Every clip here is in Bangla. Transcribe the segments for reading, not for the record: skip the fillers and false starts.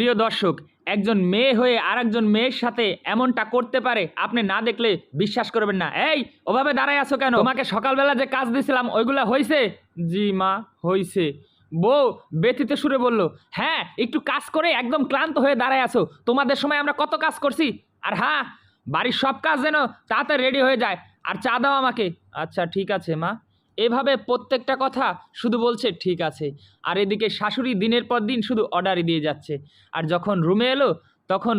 প্রিয় দর্শক, একজন মেয়ে হয়ে আরেকজন মেয়ের সাথে এমনটা করতে পারে আপনি না দেখলে বিশ্বাস করবেন না। এই, ওভাবে দাঁড়ায় আছো কেন? তোমাকে সকালবেলা যে কাজ দিয়েছিলাম ওইগুলা হয়েছে? জি মা, হয়েছে। বউ ব্যথিত সুরে বলল, হ্যাঁ, একটু কাজ করে একদম ক্লান্ত হয়ে দাঁড়ায় আছো। তোমাদের সময় আমরা কত কাজ করছি। আর হ্যাঁ, বাড়ির সব কাজ যেন তাড়াতাড়ি রেডি হয়ে যায়। আর চা দাও আমাকে। আচ্ছা ঠিক আছে মা। এভাবে প্রত্যেকটা কথা শুধু বলছে ঠিক আছে। আর এদিকে শাশুড়ি দিনের পর দিন শুধু অর্ডারই দিয়ে যাচ্ছে। আর যখন রুমে এলো তখন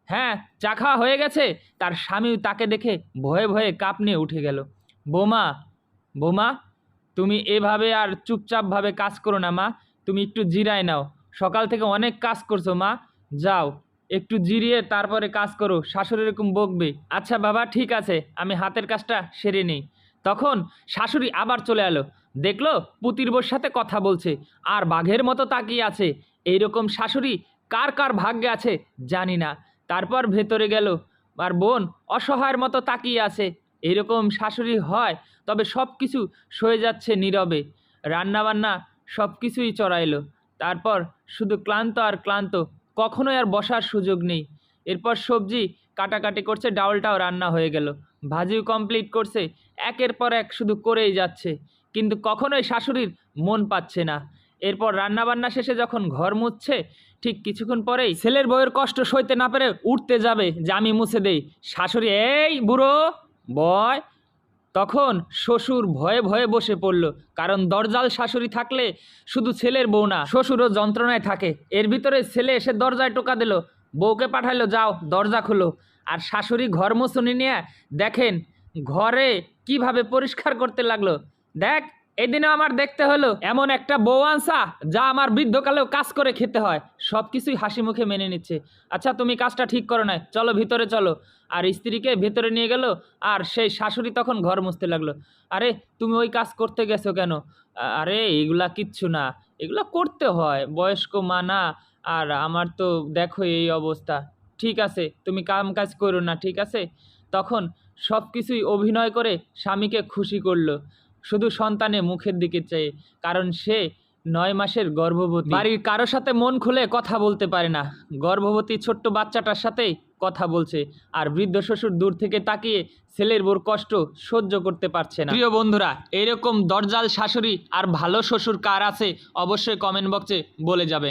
হ্যাঁ, চা খাওয়া হয়ে গেছে, তার স্বামী তাকে দেখে ভয়ে ভয়ে কাঁপ নিয়ে উঠে গেল। বৌমা, বৌমা, তুমি এভাবে আর চুপচাপভাবে কাজ করো না মা, তুমি একটু জিরায় নাও। সকাল থেকে অনেক কাজ করছো মা, যাও একটু জিরিয়ে তারপরে কাজ করো, শাশুড়ি এরকম বকবে। আচ্ছা বাবা ঠিক আছে, আমি হাতের কাজটা সেরে নিই। তখন শাশুড়ি আবার চলে এলো, দেখলো পুতির বউর সাথে কথা বলছে আর বাঘের মতো তাকিয়ে আছে। এইরকম শাশুড়ি কার কার ভাগ্যে আছে জানি না। তারপর ভেতরে গেল, আর বোন অসহায়ের মতো তাকিয়ে আছে। এইরকম শাশুড়ি হয় তবে সব কিছু সয়ে যাচ্ছে নীরবে। রান্নাবান্না সব কিছুই চড়াইলো। তারপর শুধু ক্লান্ত আর ক্লান্ত, কখনোই আর বসার সুযোগ নেই। এরপর সবজি কাটাকাটি করছে, ডাউলটাও রান্না হয়ে গেল, ভাজিও কমপ্লিট করছে, একের পর এক শুধু করেই যাচ্ছে, কিন্তু কখনোই শাশুড়ির মন পাচ্ছে না। এরপর রান্নাবান্না শেষে যখন ঘর মুছছে, ঠিক কিছুক্ষণ পরেই ছেলের বউয়ের কষ্ট সইতে না পেরে উঠতে যাবে যে আমি মুছে দেই। শাশুড়ি, এই বুড়ো বয়। তখন শ্বশুর ভয়ে ভয়ে বসে পড়ল, কারণ দরজাল শাশুড়ি থাকলে শুধু ছেলের বউ না, শ্বশুরও যন্ত্রণায় থাকে। এর ভিতরে ছেলে এসে দরজায় টোকা দিল, বউকে পাঠাইলো, যাও দরজা খুলো। আর শাশুড়ি ঘর মুছুনি নিয়ে দেখেন ঘরে কিভাবে পরিষ্কার করতে লাগলো। দেখ, এদিনও আমার দেখতে হলো এমন একটা বউ আনসা যা আমার বৃদ্ধকালেও কাজ করে খেতে হয়। সব কিছুই হাসি মুখে মেনে নিচ্ছে। আচ্ছা তুমি কাজটা ঠিক করো নাই, চলো ভিতরে চলো। আর স্ত্রীকে ভেতরে নিয়ে গেল, আর সেই শাশুড়ি তখন ঘর মুছতে লাগলো। আরে তুমি ওই কাজ করতে গেছো কেন? আরে এগুলা কিচ্ছু না, এগুলা করতে হয়, বয়স্ক মা না। আর আমার তো দেখো এই অবস্থা। ঠিক আছে, তুমি কাম কাজ করো না, ঠিক আছে। তখন সব কিছুই অভিনয় করে স্বামীকে খুশি করলো, শুধু সন্তানের মুখের দিকে চেয়ে, কারণ সে 9 মাসের গর্ভবতী। বাড়ির কারো সাথে মন খুলে কথা বলতে পারে না, গর্ভবতী ছোট্ট বাচ্চাটার সাথেই কথা বলছে। আর বৃদ্ধ শ্বশুর দূর থেকে তাকিয়ে ছেলের বোর কষ্ট সহ্য করতে পারছে না। প্রিয় বন্ধুরা, এরকম দরজাল শাশুড়ি আর ভালো শ্বশুর কার আছে অবশ্যই কমেন্ট বক্সে বলে যাবে।